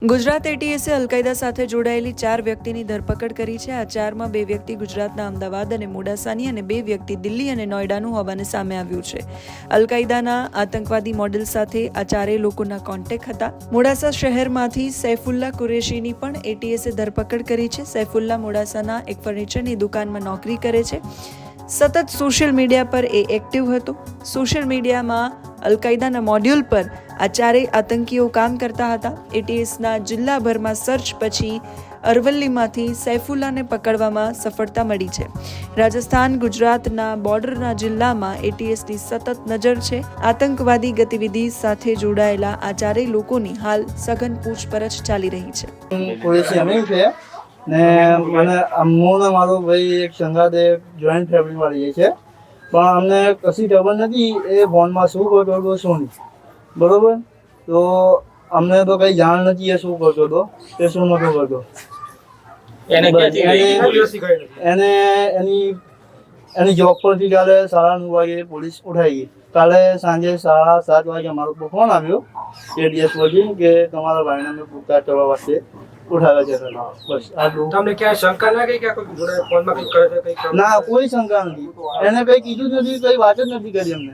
Gujarat એટીએસે al Qaeda સાથે જોડાયેલી 4 વ્યક્તિની ધરપકડ કરી છે. આ 4માં 2 વ્યક્તિ ગુજરાતના અમદાવાદ અને મોડાસાની અને 2 વ્યક્તિ દિલ્હી અને નોઈડાનું હોવાનું સામે આવ્યું છે. અલકાયદાના આતંકવાદી મોડેલ સાથે આ 4 લોકોના કોન્ટેક્ટ હતા. મોડાસા શહેરમાંથી સૈફુલ્લા કુરેશીની પણ એટીએસે ધરપકડ કરી છે. સૈફુલ્લા મોડાસાના એક ફર્નિચરની દુકાનમાં નોકરી કરે છે. સતત સોશિયલ મીડિયા પર એ એક્ટિવ હતો. સોશિયલ મીડિયામાં અલકાયદાના મોડ્યુલ પર આ 4 આતંકીઓ કામ કરતા હતા. એટીએસના જિલ્લાભરમાં સર્ચ પછી અરવલ્લીમાંથી સૈફુલ્લાને પકડવામાં સફળતા મળી છે. રાજસ્થાન ગુજરાતના બોર્ડરના જિલ્લામાં એટીએસની સતત નજર છે. આતંકવાદી ગતિવિધિ સાથે જોડાયેલા આ 4 લોકોની હાલ સઘન પૂછપરછ ચાલી રહી છે. ને મને અમોને મારો ભાઈ એક સંગાતે જોઈન્ટ ફેમિલી વાળી છે, પણ અમને કશી ખબર નથી એ ફોનમાં શું કરતો હતો શું નહીં. બરોબર, તો અમને તો કંઈ જાણ નથી એ શું કરતો હતો એ શું નહોતો કરતો. એને એની જોબ પરથી કાલે 9:30 વાગે પોલીસ ઉઠાઈ ગઈ. કાલે સાંજે 7:30 વાગે અમારો ફોન આવ્યો એટીએસ પરથી કે તમારા ભાઈને અમે પૂછતાછ કરવા વાસ્તે ઉઠાવે છે. બસ આટલું. તમને ક્યાંય શંકા ના ગઈ કે કોઈ ફોનમાં કંઈક કરે છે? ના, કોઈ શંકા નથી. એને કંઈ કીધું જ નથી, કંઈ વાત જ નથી કરી અમને.